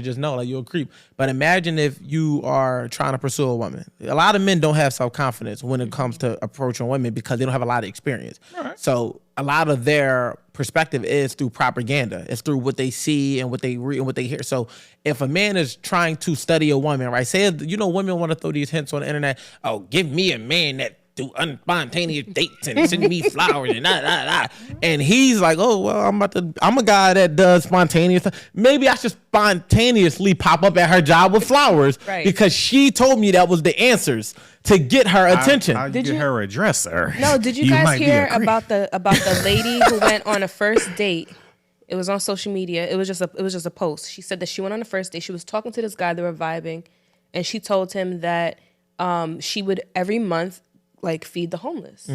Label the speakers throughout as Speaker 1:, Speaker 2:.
Speaker 1: could just know, like, you're a creep. But imagine if you are trying to pursue a woman. A lot of men don't have self-confidence when it comes to approaching women because they don't have a lot of experience. Right. So a lot of their perspective is through propaganda. It's through what they see and what they read and what they hear. So if a man is trying to study a woman, right, say, women want to throw these hints on the internet, oh, give me a man that do unspontaneous dates and send me flowers and and he's like, oh well, I'm a guy that does spontaneous. Maybe I should spontaneously pop up at her job with flowers because she told me that was the answers to get her attention.
Speaker 2: How'd you get her address, sir?
Speaker 3: No, did you guys hear about the lady who went on a first date? It was on social media. It was just a post. She said that she went on a first date. She was talking to this guy. They were vibing, and she told him that she would every month feed the homeless.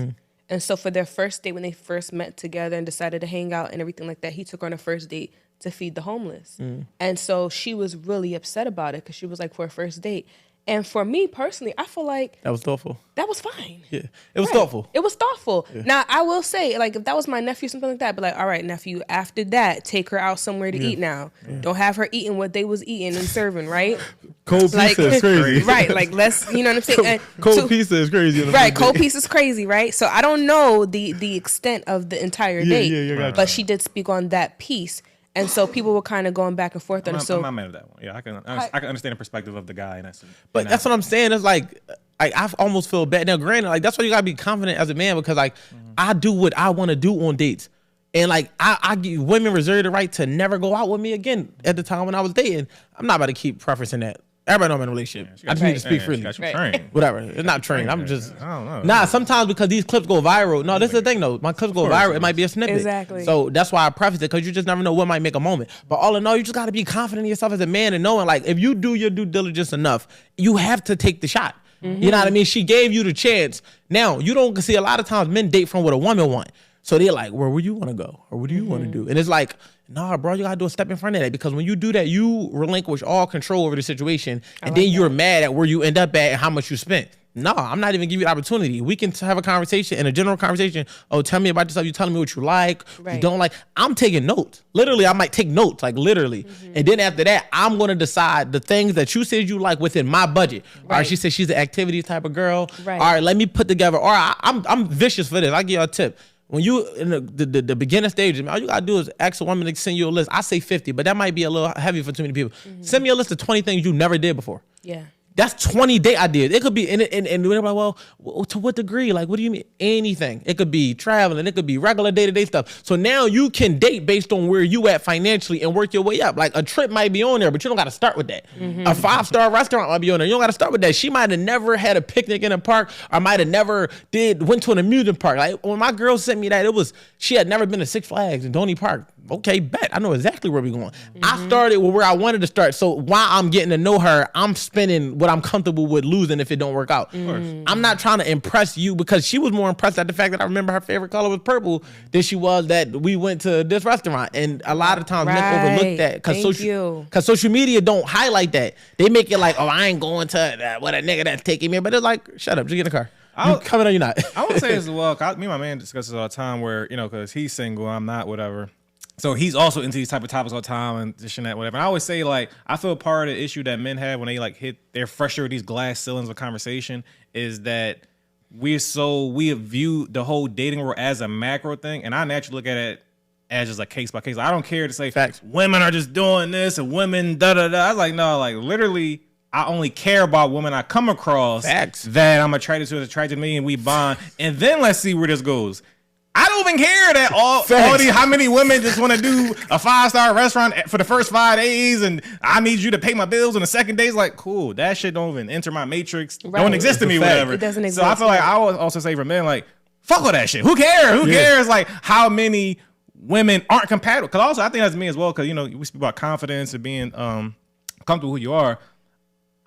Speaker 3: And so for their first date, when they first met together and decided to hang out and everything like that, he took her on a first date to feed the homeless. And so she was really upset about it because she was like, for a first date. And for me personally, I feel like
Speaker 1: that was thoughtful.
Speaker 3: That was fine.
Speaker 1: Yeah, it was thoughtful.
Speaker 3: It was thoughtful. Yeah. Now, I will say, if that was my nephew, something like that, but all right, nephew, after that, take her out somewhere to eat now. Yeah. Don't have her eating what they was eating and serving, right?
Speaker 1: Cold pizza is crazy.
Speaker 3: Right, let's, you know what I'm saying?
Speaker 1: Cold pizza is crazy.
Speaker 3: Right, cold pizza is crazy, right? So I don't know the extent of the entire date, but she did speak on that piece. And so people were kind of going back and forth on it. So
Speaker 2: I'm not mad at that one. Yeah, I can understand the perspective of the guy.
Speaker 1: But that's what I'm saying. It's I almost feel bad. Now, granted, that's why you gotta be confident as a man because I do what I want to do on dates, and I give women reserve the right to never go out with me again. At the time when I was dating, I'm not about to keep preferencing that. Everybody know I'm in a relationship. I just need to speak freely. Whatever. It's not trained. I'm just I don't know. Nah, sometimes because these clips go viral. No, this is the thing though. My clips go viral. It might be a snippet.
Speaker 3: Exactly.
Speaker 1: So that's why I preface it because you just never know what might make a moment. But all in all, you just got to be confident in yourself as a man and knowing if you do your due diligence enough, you have to take the shot. Mm-hmm. You know what I mean? She gave you the chance. Now you don't see a lot of times men date from what a woman want. So they're like, where would you want to go? Or what do you want to do? And it's like, nah, bro, you got to do a step in front of that. Because when you do that, you relinquish all control over the situation. And then you're mad at where you end up at and how much you spent. No, I'm not even giving you the opportunity. We can have a conversation, and a general conversation. Oh, tell me about yourself. You telling me what you like, you don't like. I'm taking notes. Literally, I might take notes, literally. And then after that, I'm going to decide the things that you said you like within my budget. All right, she said she's an activity type of girl. All right, let me put together. Or I'm vicious for this. I'll give you a tip. When you in the beginner stages, all you gotta do is ask a woman to send you a list. I say 50, but that might be a little heavy for too many people. Send me a list of 20 things you never did before.
Speaker 3: Yeah.
Speaker 1: That's 20 date ideas. It could be, and we're like, well, to what degree? What do you mean? Anything. It could be traveling. It could be regular day-to-day stuff. So now you can date based on where you at financially and work your way up. A trip might be on there, but you don't got to start with that. A 5-star restaurant might be on there. You don't got to start with that. She might have never had a picnic in a park or might have never went to an amusement park. When my girl sent me that, she had never been to Six Flags in Donny Park. Okay, bet. I know exactly where we're going. I started with where I wanted to start. So while I'm getting to know her, I'm spending what I'm comfortable with losing if it don't work out. I'm not trying to impress you because she was more impressed at the fact that I remember her favorite color was purple than she was that we went to this restaurant. And a lot of times men overlook that because social media don't highlight that. They make it like, oh, I ain't going to what a nigga that's taking me. But it's like, shut up, just get in the car. You coming or you not?
Speaker 2: I would say as well, me and my man discuss this all the time where, because he's single, I'm not, whatever. So he's also into these type of topics all the time and this and that, whatever. And I always say, I feel part of the issue that men have when they they're frustrated with these glass ceilings of conversation is that we view the whole dating world as a macro thing. And I naturally look at it as just case by case. I don't care to say
Speaker 1: facts.
Speaker 2: Women are just doing this and women da-da-da. I was like, no, literally, I only care about women I come across
Speaker 1: facts.
Speaker 2: That I'm attracted to me and we bond. And then let's see where this goes. I don't even care that how many women just want to do a 5-star restaurant for the first 5 days and I need you to pay my bills on the second day. It's cool. That shit don't even enter my matrix. Right. Don't exist to me, whatever.
Speaker 3: It doesn't exist.
Speaker 2: So I feel like I would also say for men, fuck all that shit. Who cares? Who cares? How many women aren't compatible? Because also I think that's me as well. Because, we speak about confidence and being comfortable who you are.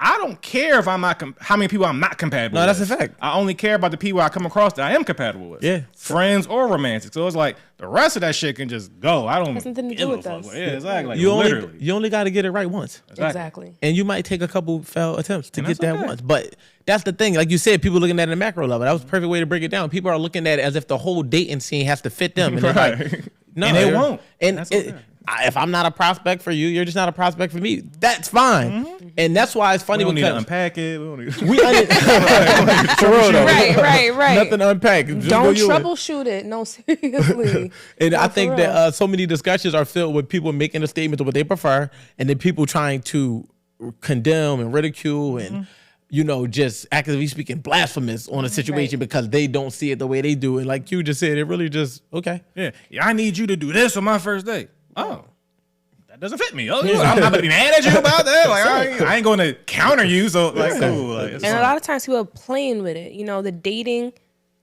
Speaker 2: I don't care if I'm not how many people I'm not compatible with.
Speaker 1: No, that's a fact.
Speaker 2: I only care about the people I come across that I am compatible with.
Speaker 1: Yeah.
Speaker 2: Friends or romantic. So it's the rest of that shit can just go. I don't
Speaker 3: has nothing to do with us.
Speaker 2: Yeah, exactly.
Speaker 1: You only got to get it right once.
Speaker 3: Exactly.
Speaker 1: And you might take a couple failed attempts to get that once. But that's the thing. Like you said, people looking at it at a macro level. That was a perfect way to break it down. People are looking at it as if the whole dating scene has to fit them. And
Speaker 2: right.
Speaker 1: No,
Speaker 2: and they won't.
Speaker 1: And If I'm not a prospect for you, you're just not a prospect for me. That's fine. And that's why it's funny
Speaker 2: We don't need to
Speaker 1: because
Speaker 2: unpack it. We don't need
Speaker 1: we for real though.
Speaker 3: Right.
Speaker 1: Nothing to unpack. Just
Speaker 3: Don't
Speaker 1: do you.
Speaker 3: troubleshoot it. No, seriously.
Speaker 1: And I
Speaker 3: for
Speaker 1: think
Speaker 3: real.
Speaker 1: that so many discussions are filled with people making a statement of what they prefer, and then people trying to condemn and ridicule and just actively speaking blasphemous on a situation because they don't see it the way they do. And like you just said, it really just okay.
Speaker 2: Yeah, I need you to do this on my first date. Oh, that doesn't fit me. Oh, I'm not gonna be mad at you about that. Like I ain't going to counter you. So like, cool. Like,
Speaker 3: And a lot of times people are playing with it. The dating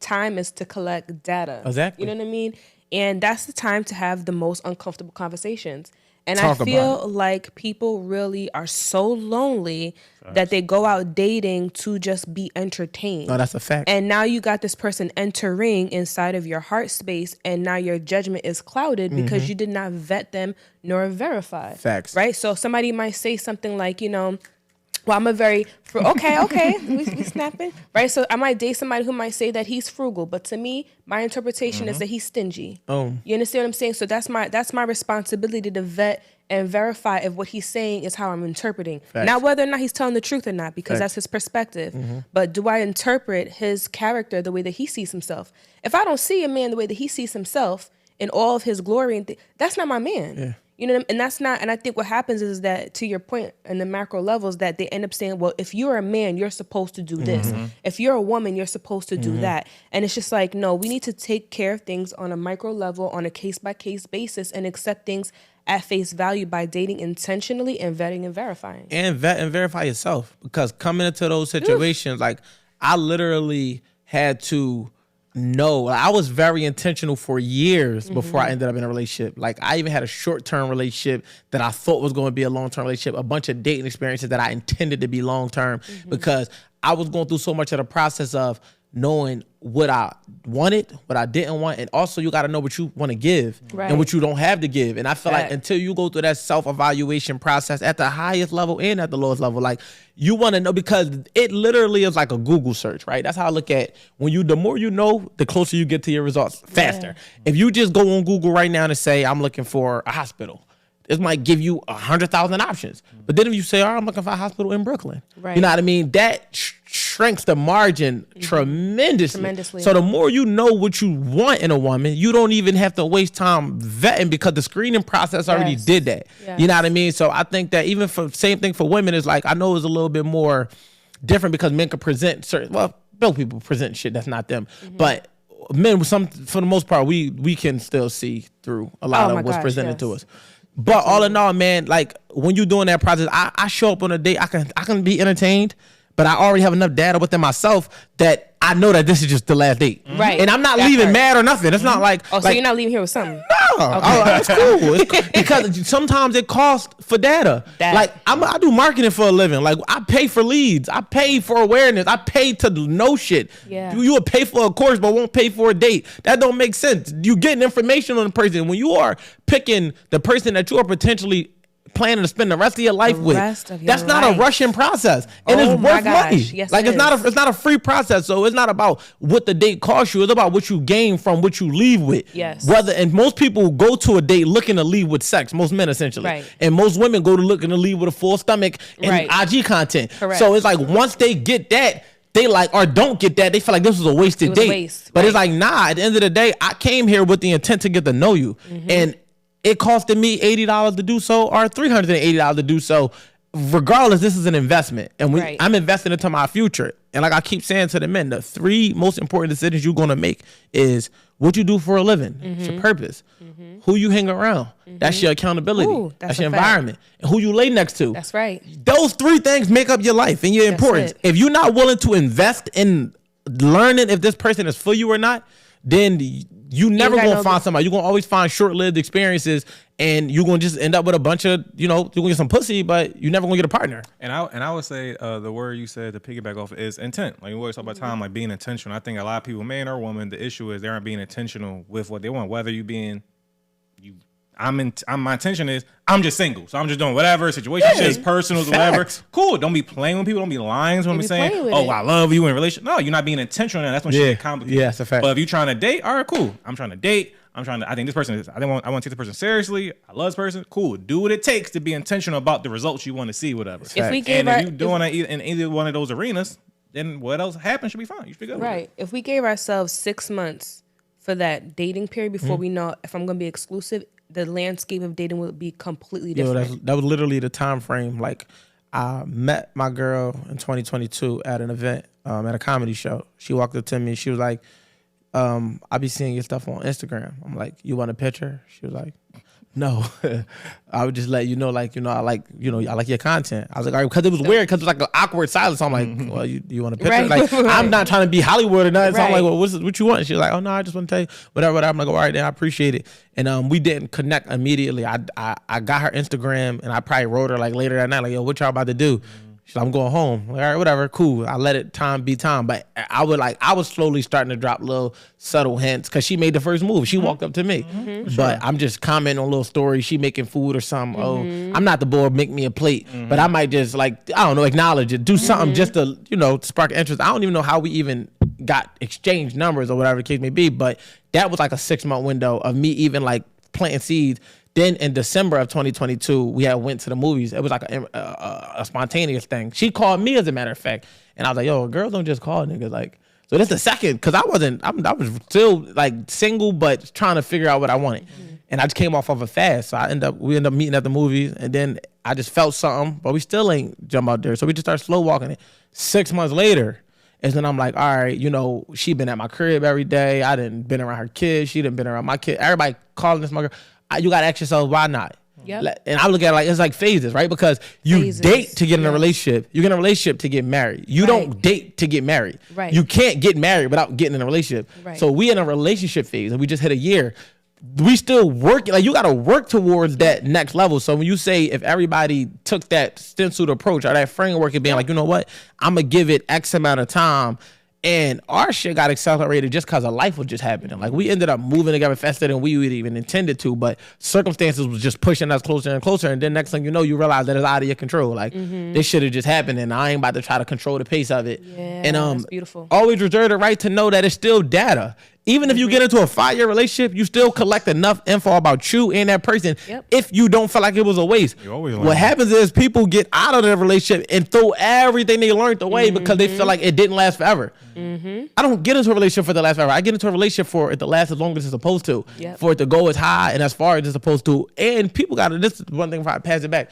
Speaker 3: time is to collect data.
Speaker 1: Exactly.
Speaker 3: You know what I mean? And that's the time to have the most uncomfortable conversations. And
Speaker 1: Talk
Speaker 3: I
Speaker 1: about
Speaker 3: feel like people really are so lonely that they go out dating to just be entertained.
Speaker 1: No, that's a fact.
Speaker 3: And now you got this person entering inside of your heart space, and now your judgment is clouded because you did not vet them nor verify.
Speaker 1: Facts.
Speaker 3: Right? So somebody might say something like, well, I'm a very okay, we snapping, right? So I might date somebody who might say that he's frugal, but to me, my interpretation is that he's stingy.
Speaker 1: Oh.
Speaker 3: You understand what I'm saying? So that's my responsibility to vet and verify if what he's saying is how I'm interpreting.
Speaker 1: Facts.
Speaker 3: Not whether or not he's telling the truth or not, because
Speaker 1: Facts.
Speaker 3: that's his perspective. But do I interpret his character the way that he sees himself? If I don't see a man the way that he sees himself in all of his glory, and that's not my man.
Speaker 1: Yeah.
Speaker 3: You know, and that's not, and I think what happens is that, to your point, in the macro levels, that they end up saying, well, if you're a man, you're supposed to do this. If you're a woman, you're supposed to do that. And it's just like, no, we need to take care of things on a micro level, on a case-by-case basis, and accept things at face value by dating intentionally and vetting and verifying.
Speaker 1: And vet and verify yourself, because coming into those situations, like I literally had to know. I was very intentional for years before I ended up in a relationship. Like I even had a short-term relationship that I thought was going to be a long-term relationship, a bunch of dating experiences that I intended to be long-term because I was going through so much of the process of knowing what I wanted, what I didn't want, and also you got to know what you want to give and what you don't have to give. And I feel like until you go through that self-evaluation process at the highest level and at the lowest level, like you want to know, because it literally is like a Google search, right? That's how I look at the more you know, the closer you get to your results faster. If you just go on Google right now and say, I'm looking for a hospital, it might give you 100,000 options. But then if you say, I'm looking for a hospital in Brooklyn, you know what I mean? That shrinks the margin tremendously. So the more you know what you want in a woman, you don't even have to waste time vetting because the screening process already did that. You know what I mean? So I think that even for same thing for women is like, I know it's a little bit more different because men can present both people present shit that's not them. But men, for the most part, we can still see through a lot of what's presented to us. But all in all, man, like when you're doing that process, I show up on a date, I can be entertained, but I already have enough data within myself that I know that this is just the last date.
Speaker 3: Right.
Speaker 1: And I'm not leaving mad or nothing. It's not like...
Speaker 3: Oh, so you're not leaving here with something?
Speaker 1: No. That's cool. Because sometimes it costs for data. Like, I do marketing for a living. Like, I pay for leads. I pay for awareness. I pay to know shit.
Speaker 3: Yeah.
Speaker 1: You would pay for a course, but won't pay for a date. That don't make sense. You getting information on the person. When you are picking the person that you are potentially planning to spend the rest of your life with, that's not a rushing process, and it's worth money.
Speaker 3: Yes,
Speaker 1: like it's not a free process. So it's not about what the date costs you. It's about what you gain from what you leave with.
Speaker 3: Yes.
Speaker 1: And most people go to a date looking to leave with sex. Most men essentially, and most women go to looking to leave with a full stomach and IG content.
Speaker 3: Correct.
Speaker 1: So it's like once they get that, they like, or don't get that, they feel like this was a wasted date. But it's like, nah. At the end of the day, I came here with the intent to get to know you, and it costed me $80 to do so or $380 to do so. Regardless, this is an investment, and I'm investing into my future. And like I keep saying to the men, the three most important decisions you're going to make is what you do for a living, it's your purpose, who you hang around, that's your accountability, that's your environment, and who you lay next to.
Speaker 3: That's right.
Speaker 1: Those three things make up your life and your importance. If you're not willing to invest in learning if this person is for you or not, then you never gonna find somebody. You're gonna always find short-lived experiences, and you're gonna just end up with a bunch of, you're gonna get some pussy, but you're never gonna get a partner.
Speaker 2: And I would say the word you said to piggyback off is intent. Like we always talk about time, like being intentional. I think a lot of people, man or woman, the issue is they aren't being intentional with what they want. Whether my intention is I'm just single, so I'm just doing whatever, situationships, personals, whatever. Cool. Don't be playing with people. Don't be lying when I'm saying, I love you in a relationship. No, you're not being intentional. That's when shit get complicated.
Speaker 1: Yeah, that's a fact.
Speaker 2: But if you're trying to date, all right, cool. I'm trying to date. I think this person is. I want to take the person seriously. I love this person. Cool. Do what it takes to be intentional about the results you want to see. Whatever.
Speaker 3: If we gave
Speaker 2: if you're doing it in either one of those arenas, then what else happens should be fine. You should be good.
Speaker 3: Right. If we gave ourselves 6 months for that dating period before we know if I'm going to be exclusive, the landscape of dating would be completely different.
Speaker 1: That was literally the time frame. Like, I met my girl in 2022 at an event, at a comedy show. She walked up to me. She was like, I be seeing your stuff on Instagram. I'm like, you want a picture? She was like, no. I would just let you know, like, I like your content. I was like, all right, because it was weird, because it was like an awkward silence. So I'm like, well, you want a picture?
Speaker 3: Right.
Speaker 1: Like, I'm not trying to be Hollywood or nothing. So I'm
Speaker 3: Right.
Speaker 1: like, well, what you want? She was like, oh, no, I just want to tell you whatever. I'm like, all right, then I appreciate it. And we didn't connect immediately. I got her Instagram, and I probably wrote her like later that night, like, yo, what y'all about to do? She's like, I'm going home. Like, all right, whatever, cool. I let it time be time. But I was slowly starting to drop little subtle hints, because she made the first move. She walked up to me. But I'm just commenting on little stories. She making food or something. Oh, I'm not the boy, make me a plate. But I might just, like, I don't know, acknowledge it. Do something just to, spark interest. I don't even know how we even got exchanged numbers or whatever the case may be. But that was like a 6-month window of me even like planting seeds. Then in December of 2022, we had went to the movies. It was like a spontaneous thing. She called me, as a matter of fact, and I was like, "Yo, girls don't just call niggas." Like, so that's the second, because I was still like single, but trying to figure out what I wanted, and I just came off of a fast. So we ended up meeting at the movies, and then I just felt something, but we still ain't jump out there. So we just started slow walking it. 6 months later, and then I'm like, all right, she been at my crib every day. I done been around her kids. She done been around my kid. Everybody calling this my girl. You got to ask yourself, why not?
Speaker 3: Yep.
Speaker 1: And I look at it like, it's like phases, right? Because you date to get in a relationship. You get in a relationship to get married. You don't date to get married.
Speaker 3: Right.
Speaker 1: You can't get married without getting in a relationship.
Speaker 3: Right.
Speaker 1: So we in a relationship phase, and we just hit a year. We still working. Like, you got to work towards that next level. So when you say, if everybody took that stenciled approach or that framework of being like, you know what, I'm going to give it X amount of time. And our shit got accelerated just because of life was just happening. Like, we ended up moving together faster than we would even intended to, but circumstances was just pushing us closer and closer. And then next thing you know, you realize that it's out of your control. Like, this shit have just happened, and I ain't about to try to control the pace of it.
Speaker 3: Yeah,
Speaker 1: and
Speaker 3: that's beautiful.
Speaker 1: Always reserve the right to know that it's still data. Even if you get into a 5-year relationship, you still collect enough info about you and that person.
Speaker 3: Yep.
Speaker 1: If you don't feel like it was a waste.
Speaker 2: You always learn.
Speaker 1: What happens is people get out of the relationship and throw everything they learned away because they feel like it didn't last forever. I don't get into a relationship for it to last forever. I get into a relationship for it to last as long as it's supposed to.
Speaker 3: Yep.
Speaker 1: For it to go as high and as far as it's supposed to. And people got to, this is one thing before I pass it back.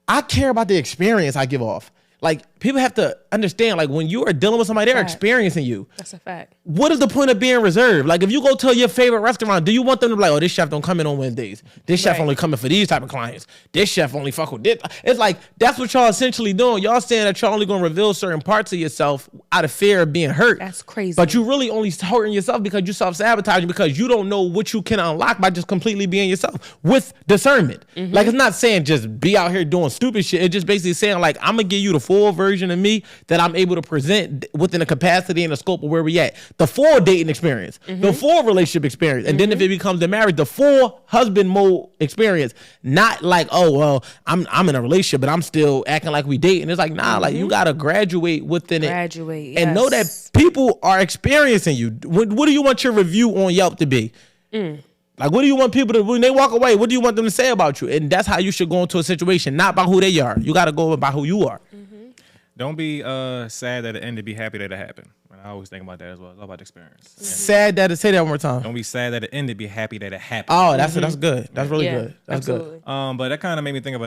Speaker 1: I care about the experience I give off. Like, people have to understand, like, when you are dealing with somebody, they're experiencing you.
Speaker 3: That's a fact.
Speaker 1: What is the point of being reserved? Like, if you go to your favorite restaurant, do you want them to be like, oh, this chef don't come in on Wednesdays. This chef only coming for these type of clients. This chef only fuck with this. It's like, that's what y'all essentially doing. Y'all saying that y'all only going to reveal certain parts of yourself out of fear of being hurt.
Speaker 3: That's crazy.
Speaker 1: But you really only hurting yourself because you self-sabotaging, because you don't know what you can unlock by just completely being yourself with discernment. Like, it's not saying just be out here doing stupid shit. It's just basically saying, like, I'm going to give you the full version of me that I'm able to present within the capacity and the scope of where we at. The full dating experience, the full relationship experience. And then if it becomes the marriage, the full husband mode experience. Not like, oh, well, I'm in a relationship, but I'm still acting like we dating. It's like, nah, like, you got to graduate within it. And know that people are experiencing you. What do you want your review on Yelp to be? Like, what do you want people to, when they walk away, what do you want them to say about you? And that's how you should go into a situation, not by who they are. You got to go by who you are.
Speaker 2: Don't be sad that it ended. Be happy that it happened. And I always think about that as well. It's all about the experience.
Speaker 1: Sad that it, say that one more time.
Speaker 2: Don't be sad that it ended. Be happy that it happened.
Speaker 1: Oh, that's good. That's really good. That's
Speaker 3: absolutely.
Speaker 1: good.
Speaker 2: But that kind of made me think about